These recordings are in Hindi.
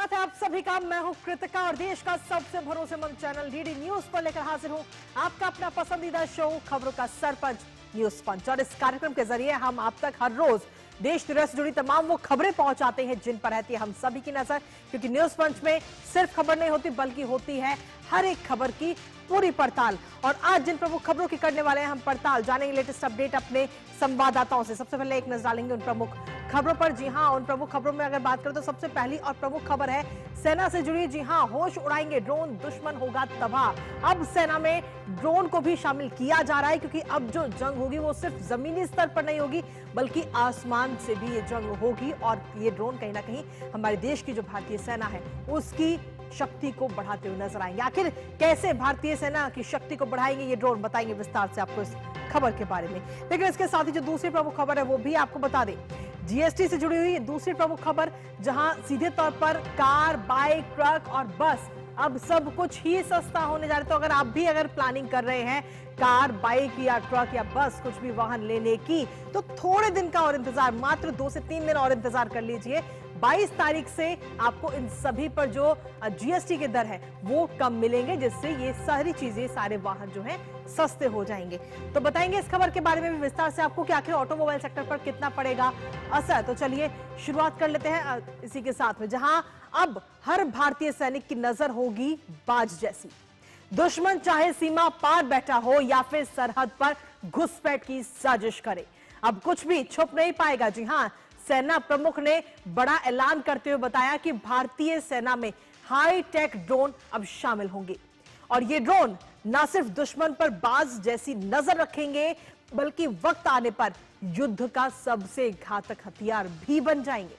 स्वागत है आप सभी का। मैं हूं कृतिका और देश का सबसे भरोसेमंद चैनल डीडी न्यूज पर लेकर हाजिर हूं आपका अपना पसंदीदा शो खबरों का सरपंच न्यूज पंच। और इस कार्यक्रम के जरिए हम आप तक हर रोज देश दुनिया से जुड़ी तमाम वो खबरें पहुंचाते हैं जिन पर रहती है हम सभी की नजर, क्योंकि न्यूज पंच में सिर्फ खबर नहीं होती बल्कि होती है हर एक खबर की पूरी पड़ताल। और आज जिन प्रमुख खबरों की करने वाले हैं हम पड़ताल, जानेंगे लेटेस्ट अपडेट अपने संवाददाताओं से। सबसे पहले एक नजर डालेंगे उन प्रमुख खबरों पर। जी हां, उन प्रमुख खबरों में अगर बात करें तो सबसे पहली और प्रमुख खबर है सेना से जुड़ी। जी हां, होश उड़ाएंगे ड्रोन, दुश्मन होगा तबाह। अब सेना में ड्रोन को भी शामिल किया जा रहा है, क्योंकि अब जो जंग होगी वो सिर्फ जमीनी स्तर पर नहीं होगी बल्कि आसमान से भी ये जंग होगी। और ये ड्रोन कहीं ना कहीं हमारे देश की जो भारतीय सेना है उसकी शक्ति को बढ़ाते हुए नजर आएंगे। आखिर कैसे भारतीय सेना की शक्ति को बढ़ाएंगे ये ड्रोन, बताएंगे विस्तार से आपको इस खबर के बारे में। लेकिन इसके साथ ही जो दूसरी प्रमुख खबर है वो भी आपको बता दें। जीएसटी से जुड़ी हुई दूसरी प्रमुख खबर, जहां सीधे तौर पर कार, बाइक, ट्रक और बस अब सब कुछ ही सस्ता होने जा रहा है। तो अगर आप भी प्लानिंग कर रहे हैं कार, बाइक या ट्रक या बस कुछ भी वाहन लेने की, तो थोड़े दिन का और इंतजार, मात्र 2 से 3 दिन और इंतजार कर लीजिए। 22 तारीख से आपको इन सभी पर जो जीएसटी के दर है वो कम मिलेंगे, जिससे ये सारी चीजें, सारे वाहन जो हैं सस्ते हो जाएंगे। तो बताएंगे इस खबर के बारे में भी विस्तार से आपको कि आखिर ऑटोमोबाइल सेक्टर पर कितना पड़ेगा असर। तो चलिए शुरुआत कर लेते हैं इसी के साथ में, जहां अब हर भारतीय सैनिक की नजर होगी बाज जैसी। दुश्मन चाहे सीमा पार बैठा हो या फिर सरहद पर घुसपैठ की साजिश करे, अब कुछ भी छुप नहीं पाएगा। जी हां, सेना प्रमुख ने बड़ा ऐलान करते हुए बताया कि भारतीय सेना में हाई टेक ड्रोन अब शामिल होंगे और ये ड्रोन न सिर्फ दुश्मन पर बाज जैसी नजर रखेंगे बल्कि वक्त आने पर युद्ध का सबसे घातक हथियार भी बन जाएंगे।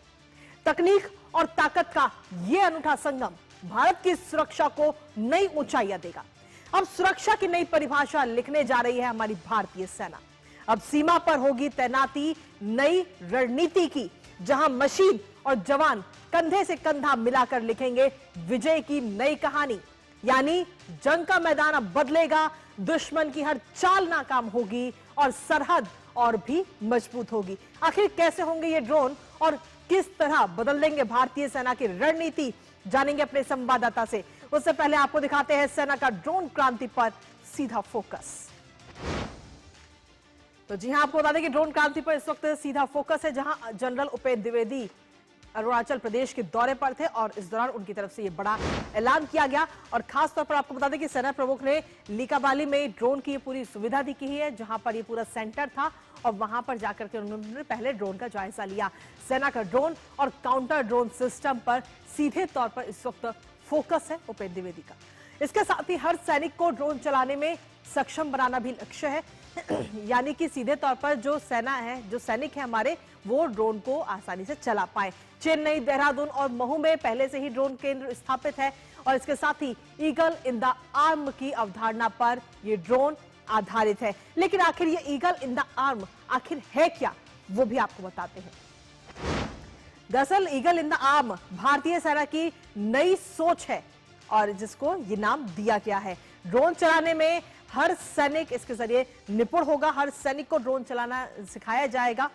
तकनीक और ताकत का यह अनूठा संगम भारत की सुरक्षा को नई ऊंचाइयां देगा। अब सुरक्षा की नई परिभाषा लिखने जा रही है हमारी भारतीय सेना। अब सीमा पर होगी तैनाती नई रणनीति की, जहां मशीन और जवान कंधे से कंधा मिलाकर लिखेंगे विजय की नई कहानी। यानी जंग का मैदान अब बदलेगा, दुश्मन की हर चाल नाकाम होगी और सरहद और भी मजबूत होगी। आखिर कैसे होंगे ये ड्रोन और किस तरह बदल देंगे भारतीय सेना की रणनीति, जानेंगे अपने संवाददाता से। उससे पहले आपको दिखाते हैं सेना का ड्रोन क्रांति पर सीधा फोकस। तो जी हां, आपको बता दें कि ड्रोन क्रांति पर इस वक्त सीधा फोकस है, जहां जनरल उपेंद्र द्विवेदी अरुणाचल प्रदेश के दौरे पर थे और इस दौरान उनकी तरफ से यह बड़ा ऐलान किया गया। और खास तौर पर आपको बता दें कि सेना प्रमुख ने लिकाबाली में ड्रोन की पूरी सुविधा दी की है, जहां पर ये पूरा सेंटर था और वहां पर जाकर के उन्होंने पहले ड्रोन का जायजा लिया। सेना का ड्रोन और काउंटर ड्रोन सिस्टम पर सीधे तौर पर इस वक्त फोकस है उपेंद्र द्विवेदी का। इसके साथ ही हर सैनिक को ड्रोन चलाने में सक्षम बनाना भी लक्ष्य है। यानी कि सीधे तौर पर जो सेना है, जो सैनिक है हमारे, वो ड्रोन को आसानी से चला पाए। चेन्नई, देहरादून और महू में पहले से ही ड्रोन केंद्र स्थापित है और इसके साथ ही ईगल इन द आर्म की अवधारणा पर ये ड्रोन आधारित है। लेकिन आखिर ये ईगल इन द आर्म आखिर है क्या, वो भी आपको बताते हैं। दरअसल ईगल इन द आर्म भारतीय सेना की नई सोच है और जिसको ये नाम दिया गया है। ड्रोन चलाने में हर सैनिक इसके जरिए निपुण होगा, हर सैनिक को ड्रोन चलाना सिखाया जाएगा।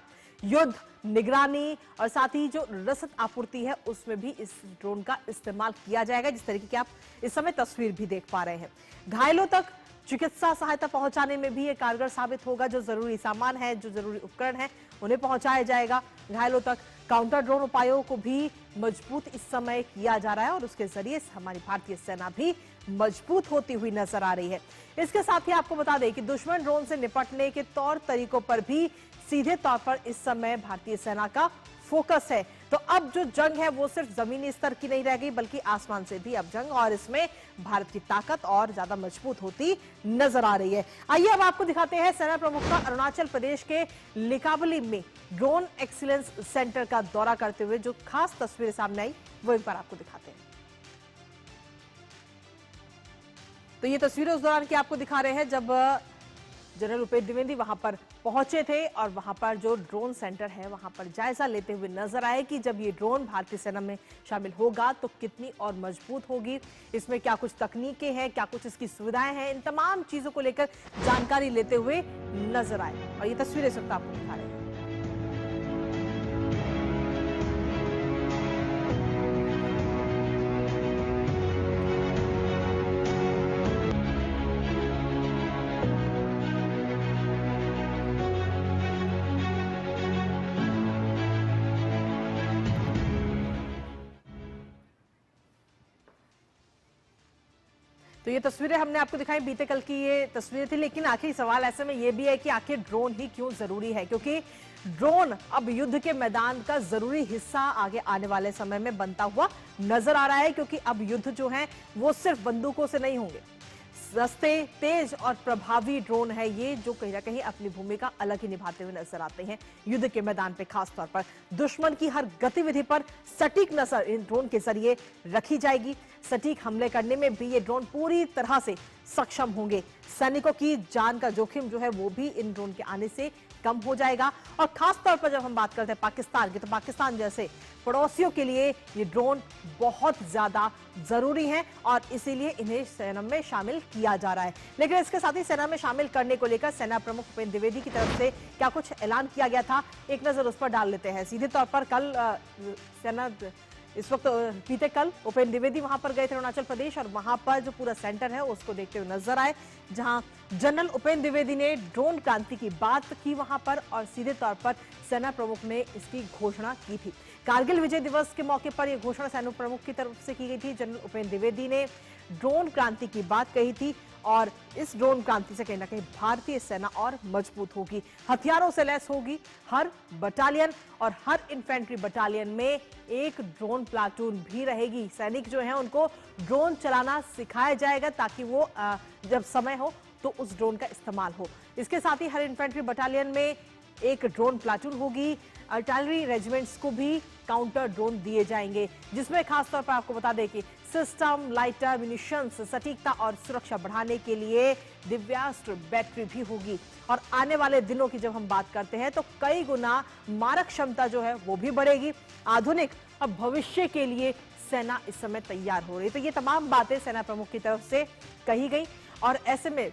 युद्ध, निगरानी और साथ ही जो रसद आपूर्ति है उसमें भी इस ड्रोन का इस्तेमाल किया जाएगा, जिस तरीके की आप इस समय तस्वीर भी देख पा रहे हैं। घायलों तक चिकित्सा सहायता पहुंचाने में भी ये कारगर साबित होगा। जो जरूरी सामान है, जो जरूरी उपकरण है, उन्हें पहुंचाया जाएगा घायलों तक। काउंटर ड्रोन उपायों को भी मजबूत इस समय किया जा रहा है और उसके जरिए हमारी भारतीय सेना भी मजबूत होती हुई नजर आ रही है। इसके साथ ही आपको बता दें कि दुश्मन ड्रोन से निपटने के तौर तरीकों पर भी सीधे तौर पर इस समय भारतीय सेना का फोकस है। तो अब जो जंग है वो सिर्फ जमीनी स्तर की नहीं रह गई बल्कि आसमान से भी अब जंग, और इसमें भारत की ताकत और ज्यादा मजबूत होती नजर आ रही है। आइए अब आपको दिखाते हैं सेना प्रमुख का अरुणाचल प्रदेश के लिकाबाली में ड्रोन एक्सीलेंस सेंटर का दौरा करते हुए जो खास तस्वीरें सामने आई वो एक बार आपको दिखाते हैं। तो ये तस्वीरें उस दौरान की आपको दिखा रहे हैं जब जनरल उपेंद्र द्विवेदी वहां पर पहुंचे थे और वहां पर जो ड्रोन सेंटर है वहां पर जायजा लेते हुए नजर आए कि जब ये ड्रोन भारतीय सेना में शामिल होगा तो कितनी और मजबूत होगी, इसमें क्या कुछ तकनीकें हैं, क्या कुछ इसकी सुविधाएं हैं, इन तमाम चीजों को लेकर जानकारी लेते हुए नजर आए। और ये तस्वीरें इस वक्त आपको दिखा रहे हैं। तो ये तस्वीरें हमने आपको दिखाई, बीते कल की ये तस्वीरें थी, लेकिन आखिरी सवाल ऐसे में ये भी है कि आखिर ड्रोन ही क्यों जरूरी है, क्योंकि ड्रोन अब युद्ध के मैदान का जरूरी हिस्सा आगे आने वाले समय में बनता हुआ नजर आ रहा है, क्योंकि अब युद्ध जो है वो सिर्फ बंदूकों से नहीं होंगे। सस्ते, तेज और प्रभावी ड्रोन है ये, जो कहीं ना कहीं अपनी भूमिका अलग ही निभाते हुए नजर आते हैं युद्ध के मैदान पे। खास तौर पर दुश्मन की हर गतिविधि पर सटीक नजर इन ड्रोन के जरिए रखी जाएगी। सटीक हमले करने में भी ये ड्रोन पूरी तरह से सक्षम होंगे। सैनिकों की जान का जोखिम जो है वो भी इन ड्रोन के आने से कम हो जाएगा। और खास तौर पर जब हम बात करते हैं पाकिस्तान की, तो पाकिस्तान जैसे पड़ोसियों के लिए ये ड्रोन बहुत ज्यादा जरूरी है और इसीलिए इन्हें सेना में शामिल किया जा रहा है। लेकिन इसके साथ ही सेना में शामिल करने को लेकर सेना प्रमुख उपेंद्र द्विवेदी की तरफ से क्या कुछ ऐलान किया गया था, एक नजर उस पर डाल लेते हैं। सीधे तौर पर कल सेना इस वक्त बीते कल उपेंद्र द्विवेदी वहां पर गए थे अरुणाचल प्रदेश, और वहां पर जो पूरा सेंटर है उसको देखते हुए नजर आए, जहां जनरल उपेंद्र द्विवेदी ने ड्रोन क्रांति की बात की वहां पर, और सीधे तौर पर सेना प्रमुख ने इसकी घोषणा की थी। कारगिल विजय दिवस के मौके पर यह घोषणा सेना प्रमुख की तरफ से की गई थी। जनरल उपेंद्र द्विवेदी ने ड्रोन क्रांति की बात कही थी, और इस ड्रोन क्रांति से कहीं ना कहीं भारतीय सेना और मजबूत होगी, हथियारों से लैस होगी। हर बटालियन और हर इन्फेंट्री बटालियन में एक ड्रोन प्लाटून भी रहेगी। सैनिक जो हैं उनको ड्रोन चलाना सिखाया जाएगा, ताकि वो जब समय हो तो उस ड्रोन का इस्तेमाल हो। इसके साथ ही हर इन्फेंट्री बटालियन में एक ड्रोन प्लाटून होगी। आर्टिलरी रेजिमेंट्स को भी काउंटर ड्रोन दिए जाएंगे, जिसमें खासतौर पर आपको बता दें कि सिस्टम, लाइटर, म्यूनिशंस, सटीकता और सुरक्षा बढ़ाने के लिए दिव्यास्त्र बैटरी भी होगी। और आने वाले दिनों की जब हम बात करते हैं तो कई गुना मारक क्षमता जो है वो भी बढ़ेगी। आधुनिक और भविष्य के लिए सेना इस समय तैयार हो रही है। तो ये तमाम बातें सेना प्रमुख की तरफ से कही गई, और ऐसे में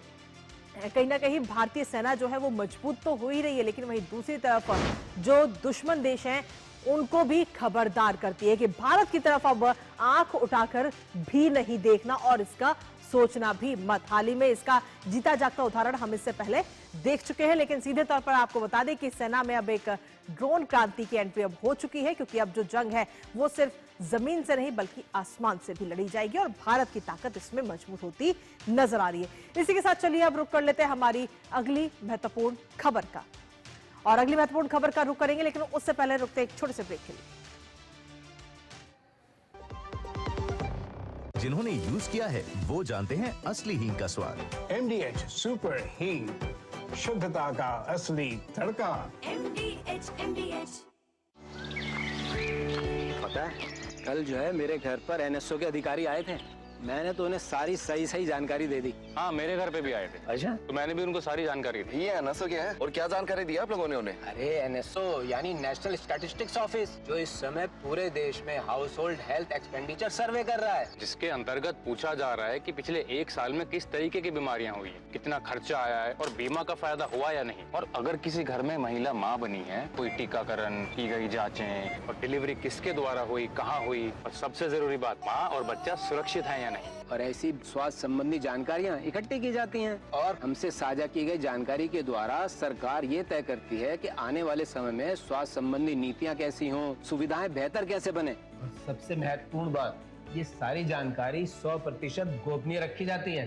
कहीं ना कहीं भारतीय सेना जो है वो मजबूत तो हो ही रही है, लेकिन वहीं दूसरी तरफ जो दुश्मन देश हैं उनको भी खबरदार करती है कि भारत की तरफ अब आंख उठाकर भी नहीं देखना और इसका सोचना भी मत। हाल ही में इसका जीता जागता उदाहरण हम इससे पहले देख चुके हैं, लेकिन सीधे तौर पर आपको बता दें कि सेना में अब एक ड्रोन क्रांति की एंट्री अब हो चुकी है, क्योंकि अब जो जंग है वो सिर्फ जमीन से नहीं बल्कि आसमान से भी लड़ी जाएगी, और भारत की ताकत इसमें मजबूत होती नजर आ रही है। इसी के साथ चलिए अब रुक कर लेते हैं हमारी अगली महत्वपूर्ण खबर का, और अगली महत्वपूर्ण खबर का रुख करेंगे, लेकिन उससे पहले रुकते एक छोटे से ब्रेक के लिए। जिन्होंने यूज किया है वो जानते हैं असली हींग का स्वाद। MDH सुपर हींग, शुद्धता का असली तड़का। MDH पता है, कल जो है मेरे घर पर NSO के अधिकारी आए थे। मैंने तो उन्हें सारी सही जानकारी दे दी। हाँ, मेरे घर पे भी आए थे। अच्छा, तो मैंने भी उनको सारी जानकारी दी। ये NSO क्या है और क्या जानकारी दी आप लोगों ने उन्हें? अरे NSO यानी नेशनल स्टैटिस्टिक्स ऑफिस, जो इस समय पूरे देश में हाउस होल्ड हेल्थ एक्सपेंडिचर सर्वे कर रहा है, जिसके अंतर्गत पूछा जा रहा है कि पिछले 1 साल में किस तरीके की बीमारियां हुई हैं, कितना खर्चा आया है और बीमा का फायदा हुआ या नहीं। और अगर किसी घर में महिला माँ बनी है, कोई टीकाकरण की गई जाँचें और डिलीवरी किसके द्वारा हुई, कहाँ हुई, और सबसे जरूरी बात, माँ और बच्चा सुरक्षित है या नहीं। और ऐसी स्वास्थ्य संबंधी जानकारियां इकट्ठी की जाती हैं, और हमसे साझा की गई जानकारी के द्वारा सरकार ये तय करती है कि आने वाले समय में स्वास्थ्य संबंधी नीतियां कैसी हों, सुविधाएं बेहतर कैसे बने। और सबसे महत्वपूर्ण बात, ये सारी जानकारी 100% गोपनीय रखी जाती है।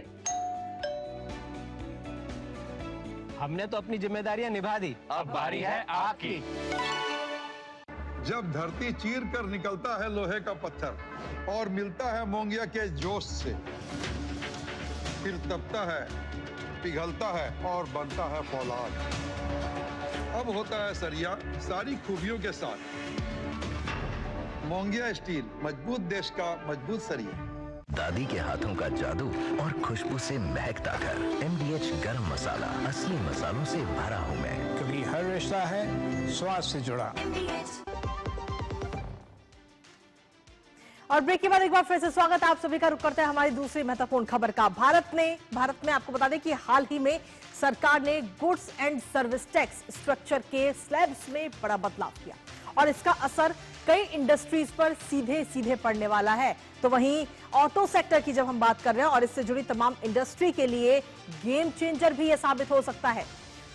हमने तो अपनी जिम्मेदारियां निभा दी, अब बारी है आपकी। जब धरती चीर कर निकलता है लोहे का पत्थर और मिलता है मोंगिया के जोश से, फिर तपता है, पिघलता है और बनता है फौलाद। अब होता है सरिया सारी खूबियों के साथ। मोंगिया स्टील, मजबूत देश का मजबूत सरिया। दादी के हाथों का जादू और खुशबू से महकता घर। MDH गरम मसाला, असली मसालों से भरा हूँ मैं, क्योंकि हर रिश्ता है स्वाद से जुड़ा। और ब्रेक के बाद एक बार फिर से स्वागत है आप सभी का। रुक करते हैं हमारी दूसरी महत्वपूर्ण खबर का। भारत में आपको बता दें कि हाल ही में सरकार ने goods and service tax structure के स्लैब्स में बड़ा बदलाव किया, और इसका असर कई इंडस्ट्रीज पर सीधे पड़ने वाला है। तो वहीं ऑटो सेक्टर की जब हम बात कर रहे हैं, और इससे जुड़ी तमाम इंडस्ट्री के लिए गेम चेंजर भी यह साबित हो सकता है।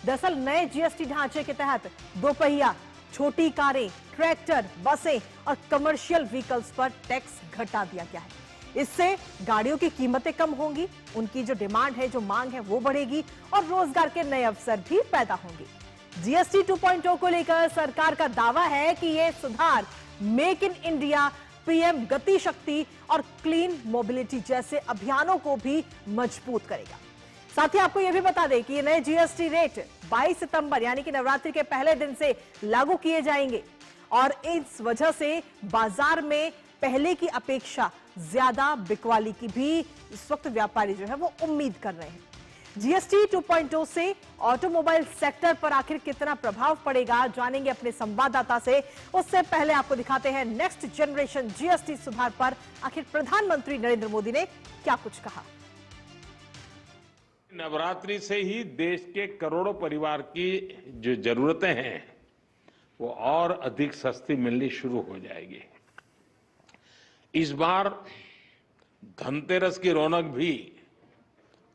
दरअसल नए GST ढांचे के तहत दोपहिया, छोटी कारें, ट्रैक्टर, बसें और कमर्शियल व्हीकल्स पर टैक्स घटा दिया गया है। इससे गाड़ियों की कीमतें कम होंगी, उनकी जो डिमांड है, जो मांग है, वो बढ़ेगी और रोजगार के नए अवसर भी पैदा होंगे। जीएसटी 2.0 को लेकर सरकार का दावा है कि यह सुधार मेक इन इंडिया, पीएम गति शक्ति और क्लीन मोबिलिटी जैसे अभियानों को भी मजबूत करेगा। साथ ही आपको यह भी बता दें कि ये नए जीएसटी रेट 22 सितंबर यानी कि नवरात्रि के पहले दिन से लागू किए जाएंगे और इस वजह से बाजार में पहले की अपेक्षा ज्यादा बिकवाली की भी इस वक्त व्यापारी जो है वो उम्मीद कर रहे हैं। जीएसटी 2.0 से ऑटोमोबाइल सेक्टर पर आखिर कितना प्रभाव पड़ेगा, जानेंगे अपने संवाददाता से। उससे पहले आपको दिखाते हैं नेक्स्ट जनरेशन जीएसटी सुधार पर आखिर प्रधानमंत्री नरेंद्र मोदी ने क्या कुछ कहा। नवरात्रि से ही देश के करोड़ों परिवार की जो जरूरतें हैं वो और अधिक सस्ती मिलनी शुरू हो जाएगी। इस बार धनतेरस की रौनक भी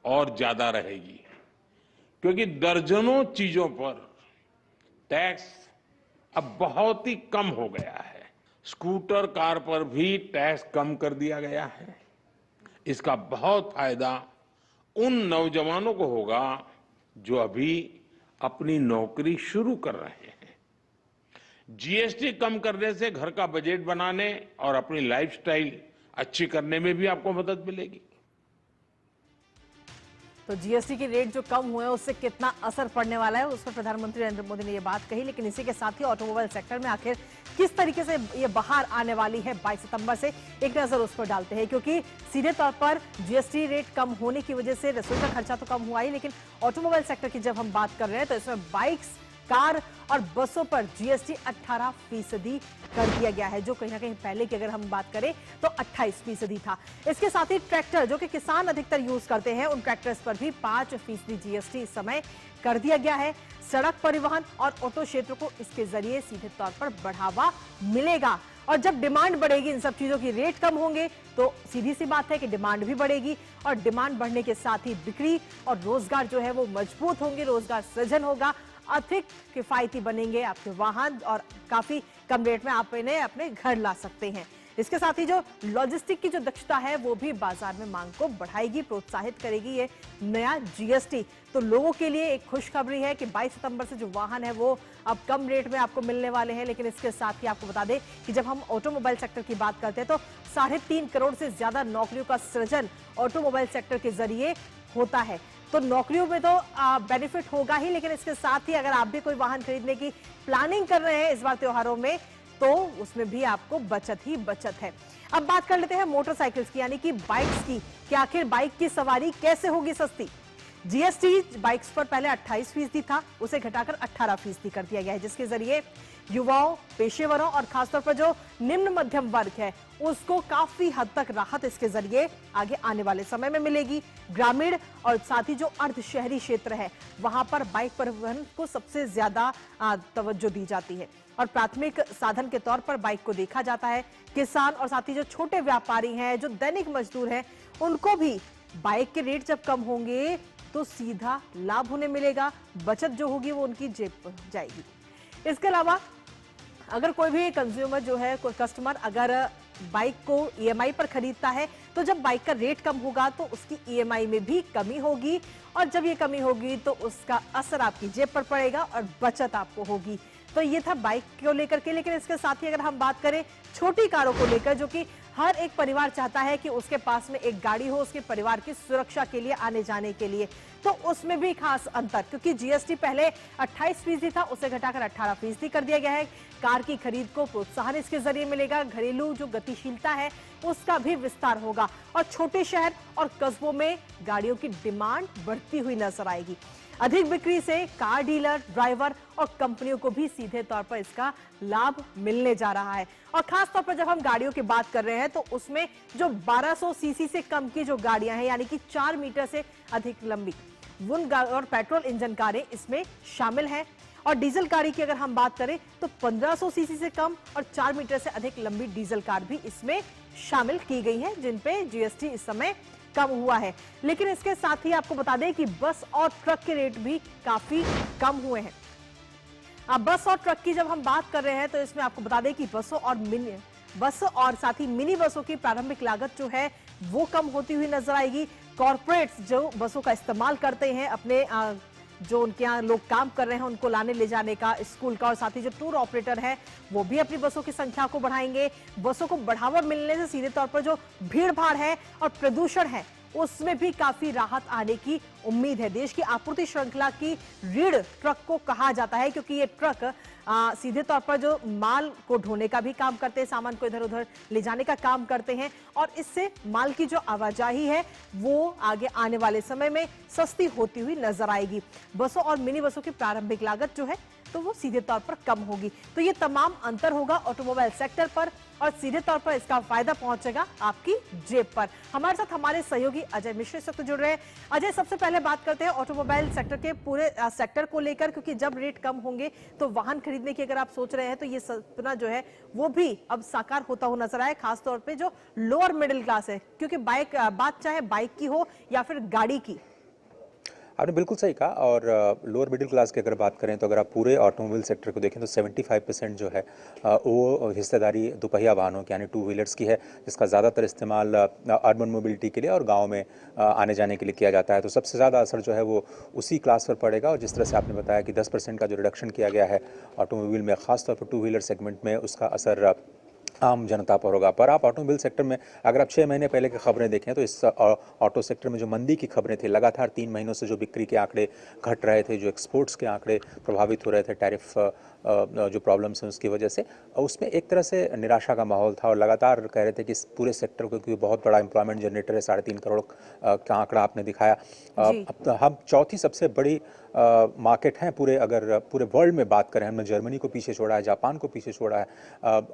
और ज्यादा रहेगी क्योंकि दर्जनों चीजों पर टैक्स अब बहुत ही कम हो गया है। स्कूटर, कार पर भी टैक्स कम कर दिया गया है। इसका बहुत फायदा उन नौजवानों को होगा जो अभी अपनी नौकरी शुरू कर रहे हैं। जीएसटी कम करने से घर का बजट बनाने और अपनी लाइफस्टाइल अच्छी करने में भी आपको मदद मिलेगी। तो जीएसटी की रेट जो कम हुए उससे कितना असर पड़ने वाला है, उस पर प्रधानमंत्री नरेंद्र मोदी ने ये बात कही। लेकिन इसी के साथ ही ऑटोमोबाइल सेक्टर में आखिर किस तरीके से ये बाहर आने वाली है 22 सितंबर से, एक नजर उस पर डालते हैं। क्योंकि सीधे तौर पर जीएसटी रेट कम होने की वजह से रसोई का खर्चा तो कम हुआ ही, लेकिन ऑटोमोबाइल सेक्टर की जब हम बात कर रहे हैं तो इसमें बाइक्स, कार और बसों पर जीएसटी 18% कर दिया गया है, जो कहीं ना कहीं पहले की अगर हम बात करें तो 28% था। इसके साथ ही ट्रैक्टर जो कि किसान अधिकतर यूज करते हैं, उन ट्रैक्टर्स पर भी 5% जीएसटी इस समय कर दिया गया है। सड़क परिवहन और ऑटो क्षेत्र को इसके जरिए सीधे तौर पर बढ़ावा मिलेगा और जब डिमांड बढ़ेगी, इन सब चीजों की रेट कम होंगे तो सीधी सी बात है कि डिमांड भी बढ़ेगी और डिमांड बढ़ने के साथ ही बिक्री और रोजगार जो है वो मजबूत होंगे, रोजगार सृजन होगा, अधिक किफायती बनेंगे आपके वाहन और काफी कम रेट में आप इन्हें अपने घर ला सकते हैं। इसके साथ ही जो लॉजिस्टिक की जो दक्षता है वो भी बाजार में मांग को बढ़ाएगी, प्रोत्साहित करेगी ये नया जीएसटी। तो लोगों के लिए एक खुशखबरी है कि 22 सितंबर से जो वाहन है वो अब कम रेट में आपको मिलने वाले हैं। लेकिन इसके साथ ही आपको बता दें कि जब हम ऑटोमोबाइल सेक्टर की बात करते हैं तो 3.5 करोड़ से ज्यादा नौकरियों का सृजन ऑटोमोबाइल सेक्टर के जरिए होता है। तो नौकरियों में तो बेनिफिट होगा ही, लेकिन इसके साथ ही अगर आप भी कोई वाहन खरीदने की प्लानिंग कर रहे हैं इस बार त्योहारों में तो उसमें भी आपको बचत ही बचत है। अब बात कर लेते हैं मोटरसाइकिल्स की, यानी कि बाइक्स की, कि आखिर बाइक की सवारी कैसे होगी सस्ती। जीएसटी बाइक्स पर पहले 28% था, उसे घटाकर 18% कर दिया गया है, जिसके जरिए युवाओं, पेशेवरों और खासतौर पर जो निम्न मध्यम वर्ग है उसको काफी हद तक राहत इसके जरिए आगे आने वाले समय में मिलेगी। ग्रामीण और साथ ही जो अर्ध शहरी क्षेत्र है वहां पर बाइक परिवहन को सबसे ज्यादा तवज्जो दी जाती है और प्राथमिक साधन के तौर पर बाइक को देखा जाता है। किसान और साथ ही जो छोटे व्यापारी हैं, जो दैनिक मजदूर हैं, उनको भी बाइक के रेट जब कम होंगे तो सीधा लाभ उन्हें मिलेगा, बचत जो होगी वो उनकी जेब पर जाएगी। इसके अलावा अगर कोई भी कंज्यूमर जो है, कोई कस्टमर अगर बाइक को ईएमआई पर खरीदता है तो जब बाइक का रेट कम होगा तो उसकी ईएमआई में भी कमी होगी और जब ये कमी होगी तो उसका असर आपकी जेब पर पड़ेगा और बचत आपको होगी। तो ये था बाइक को लेकर के। लेकिन इसके साथ ही अगर हम बात करें छोटी कारों को लेकर, जो कि हर एक परिवार चाहता है कि उसके पास में एक गाड़ी हो उसके परिवार की सुरक्षा के लिए, आने जाने के लिए, तो उसमें भी खास अंतर, क्योंकि जीएसटी पहले 28% था, उसे घटाकर 18% कर दिया गया है। कार की खरीद को प्रोत्साहन इसके जरिए मिलेगा, घरेलू जो गतिशीलता है उसका भी विस्तार होगा और छोटे शहर और कस्बों में गाड़ियों की डिमांड बढ़ती हुई नजर आएगी। अधिक बिक्री से कार डीलर, ड्राइवर और कंपनियों को भी सीधे तौर पर इसका लाभ मिलने जा रहा है। और खास तौर पर जब हम गाड़ियों की बात कर रहे हैं तो उसमें जो 1200 सीसी से कम की जो गाड़ियां हैं, यानी कि 4 मीटर से अधिक लंबी, उन और पेट्रोल इंजन कारें इसमें शामिल हैं। और डीजल गाड़ी की अगर हम बात करें तो 1500 सीसी से कम और 4 मीटर से अधिक लंबी डीजल कार भी इसमें शामिल की गई है, जिन पे जीएसटी इस समय कम हुआ है। लेकिन इसके साथ ही आपको बता दें कि बस और ट्रक के रेट भी काफी कम हुए हैं। अब बस और ट्रक की जब हम बात कर रहे हैं तो इसमें आपको बता दें कि बस और साथ ही मिनी बसों की प्रारंभिक लागत जो है वो कम होती हुई नजर आएगी। कॉर्पोरेट्स जो बसों का इस्तेमाल करते हैं अपने जो उनके यहाँ लोग काम कर रहे हैं उनको लाने ले जाने का, स्कूल का, और साथ ही जो टूर ऑपरेटर है वो भी अपनी बसों की संख्या को बढ़ाएंगे। बसों को बढ़ावा मिलने से सीधे तौर पर जो भीड़ भाड़ है और प्रदूषण है उसमें भी काफी राहत आने की उम्मीद है। देश की आपूर्ति श्रृंखला की रीढ़ ट्रक को कहा जाता है, क्योंकि ये ट्रक सीधे तौर पर जो माल को ढोने का भी काम करते हैं, सामान को इधर उधर ले जाने का काम करते हैं, और इससे माल की जो आवाजाही है वो आगे आने वाले समय में सस्ती होती हुई नजर आएगी। बसों और मिनी बसों की प्रारंभिक लागत जो है तो वो सीधे तौर पर कम होगी। तो ये तमाम अंतर होगा ऑटोमोबाइल सेक्टर पर, और सीधे तौर पर इसका फायदा पहुंचेगा आपकी जेब पर। हमारे साथ हमारे सहयोगी अजय मिश्र इस वक्त जुड़ रहे हैं। अजय, सबसे पहले बात करते हैं ऑटोमोबाइल सेक्टर के पूरे सेक्टर को लेकर, क्योंकि जब रेट कम होंगे तो वाहन खरीदने की अगर आप सोच रहे हैं तो ये सपना जो है वो भी अब साकार होता हुआ नजर आए, खासतौर पर जो लोअर मिडिल क्लास है, क्योंकि बात चाहे बाइक की हो या फिर गाड़ी की। आपने बिल्कुल सही कहा। और लोअर मिडिल क्लास की अगर बात करें तो अगर आप पूरे ऑटोमोबाइल सेक्टर को देखें तो 75% जो है वो हिस्सेदारी दोपहिया वाहनों की यानी 2 व्हीलर्स की है, जिसका ज़्यादातर इस्तेमाल अर्बन मोबिलिटी के लिए और गांव में आने जाने के लिए किया जाता है। तो सबसे ज़्यादा असर जो है वो उसी क्लास पर पड़ेगा। और जिस तरह से आपने बताया कि 10% का जो रिडक्शन किया गया है ऑटोमोबाइल में, ख़ासतौर पर 2 व्हीलर सेगमेंट में, उसका असर आम जनता पर होगा। पर आप ऑटोमोबाइल सेक्टर में अगर आप 6 महीने पहले की खबरें देखें तो इस ऑटो सेक्टर में जो मंदी की खबरें थी, लगातार 3 महीनों से जो बिक्री के आंकड़े घट रहे थे, जो एक्सपोर्ट्स के आंकड़े प्रभावित हो रहे थे टैरिफ जो प्रॉब्लम्स हैं उसकी वजह से, उसमें एक तरह से निराशा का माहौल था। और लगातार कह रहे थे कि इस पूरे सेक्टर को, क्योंकि बहुत बड़ा एम्प्लॉयमेंट जनरेटर है, 3.5 करोड़ का आंकड़ा आपने दिखाया। अब हम चौथी सबसे बड़ी मार्केट हैं पूरे वर्ल्ड में बात करें, हमने जर्मनी को पीछे छोड़ा है, जापान को पीछे छोड़ा है।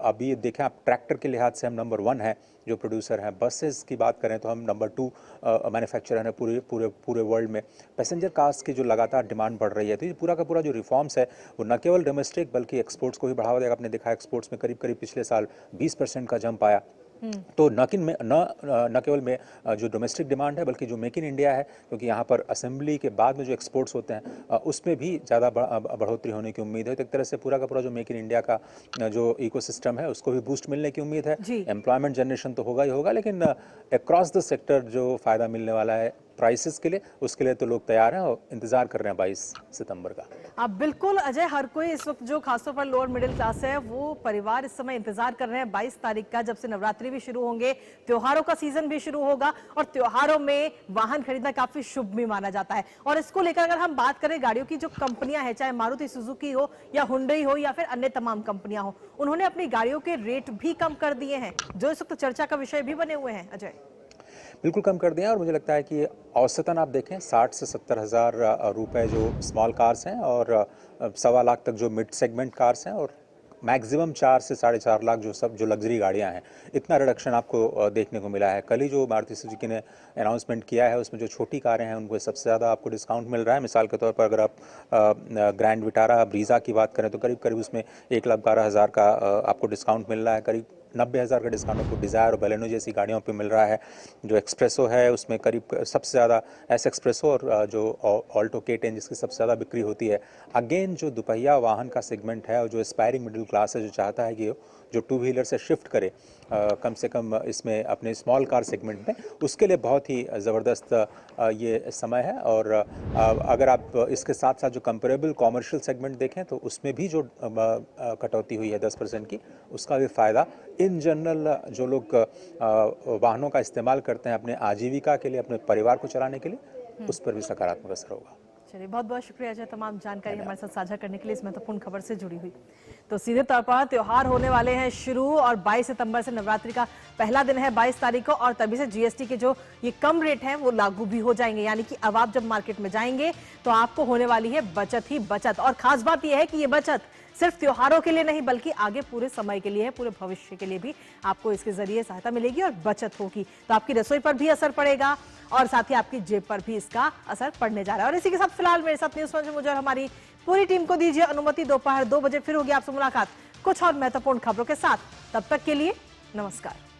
अभी देखें आप, ट्रैक्टर के लिहाज से हम नंबर 1 है जो प्रोड्यूसर हैं। बसेस की बात करें तो हम नंबर 2 मैन्युफैक्चरर हैं पूरे वर्ल्ड में। पैसेंजर कार्स की जो लगातार डिमांड बढ़ रही है, तो ये पूरा का पूरा जो रिफॉर्म्स है वो न केवल डोमेस्टिक बल्कि एक्सपोर्ट्स को भी बढ़ावा देगा। आपने देखा एक्सपोर्ट्स में करीब पिछले साल 20% का जंप आया। तो न केवल में जो डोमेस्टिक डिमांड है बल्कि जो मेक इन इंडिया है, क्योंकि यहाँ पर असेंबली के बाद में जो एक्सपोर्ट्स होते हैं उसमें भी ज़्यादा बढ़ोतरी होने की उम्मीद है। तो एक तरह से पूरा का पूरा जो मेक इन इंडिया का जो इकोसिस्टम है उसको भी बूस्ट मिलने की उम्मीद है। एम्प्लॉयमेंट जनरेशन तो होगा ही होगा, लेकिन अक्रॉस द सेक्टर जो फ़ायदा मिलने वाला है प्राइसेस के लिए, उसके लिए तो लोग तैयार हैं और इंतजार कर रहे हैं 22 सितंबर का। अब बिल्कुल अजय, हर कोई इस वक्त जो खासतौर पर लोअर मिडिल क्लास है वो परिवार इस समय इंतजार कर रहे हैं 22 तारीख का, जब से नवरात्रि भी शुरू होंगे, त्योहारों का सीजन भी शुरू होगा, और त्योहारों में वाहन खरीदना काफी शुभ भी माना जाता है। और इसको लेकर अगर हम बात करें, गाड़ियों की जो कंपनियां हैं, चाहे मारुति सुजुकी हो या हुंडई हो या फिर अन्य तमाम कंपनियां हो, उन्होंने अपनी गाड़ियों के रेट भी कम कर दिए हैं, जो इस वक्त चर्चा का विषय भी बने हुए हैं। अजय, बिल्कुल कम कर दिए हैं। और मुझे लगता है कि औसतन आप देखें 60 से 70 हज़ार रुपये जो स्मॉल कार्स हैं और 1.25 लाख तक जो मिड सेगमेंट कार्स हैं, और मैक्सिमम 4 से 4.5 लाख जो लग्जरी गाड़ियां हैं, इतना रिडक्शन आपको देखने को मिला है। कल ही जो मारुति सुजुकी ने अनाउंसमेंट किया है उसमें जो छोटी कारें हैं उनको सबसे ज़्यादा आपको डिस्काउंट मिल रहा है। मिसाल के तौर पर अगर आप ग्रैंड विटारा ब्रीजा की बात करें तो करीब उसमें 1,12,000 का आपको डिस्काउंट मिल रहा है। करीब 90,000 का डिस्काउंट आपको डिज़ायर और बेलेनो जैसी गाड़ियों पे मिल रहा है। जो एक्सप्रेसो है उसमें करीब सबसे ज़्यादा एस एक्सप्रेसो और जो ऑल्टो K10 जिसकी सबसे ज़्यादा बिक्री होती है। अगेन जो दोपहिया वाहन का सेगमेंट है और जो एस्पायरिंग मिडिल क्लास है, जो चाहता है कि जो 2 व्हीलर से शिफ्ट करे कम से कम इसमें अपने स्मॉल कार सेगमेंट में, उसके लिए बहुत ही ज़बरदस्त ये समय है। और अगर आप इसके साथ साथ जो कंपेरेबल कॉमर्शियल सेगमेंट देखें तो उसमें भी जो कटौती हुई है 10% की, उसका भी फ़ायदा इन जनरल जो लोग वाहनों का इस्तेमाल करते हैं अपने आजीविका के लिए, अपने परिवार को चलाने के लिए, उस पर भी सकारात्मक असर होगा। चलिए, बहुत बहुत शुक्रिया अजय, तमाम जानकारी हमारे साथ साझा करने के लिए, इस महत्वपूर्ण खबर से जुड़ी हुई। तो सीधे तौर पर त्योहार होने वाले हैं शुरू, और 22 सितंबर से नवरात्रि का पहला दिन है 22 तारीख को, और तभी से जीएसटी के जो ये कम रेट हैं वो लागू भी हो जाएंगे। यानी कि अब आप जब मार्केट में जाएंगे तो आपको होने वाली है बचत ही बचत। और खास बात यह है कि ये बचत सिर्फ त्योहारों के लिए नहीं बल्कि आगे पूरे समय के लिए है, पूरे भविष्य के लिए भी आपको इसके जरिए सहायता मिलेगी और बचत होगी। तो आपकी रसोई पर भी असर पड़ेगा और साथ ही आपकी जेब पर भी इसका असर पड़ने जा रहा है। और इसी के साथ फिलहाल मेरे साथ न्यूज़ पंच में मुझे और हमारी पूरी टीम को दीजिए अनुमति। दोपहर 2 बजे फिर होगी आपसे मुलाकात कुछ और महत्वपूर्ण खबरों के साथ। तब तक के लिए नमस्कार।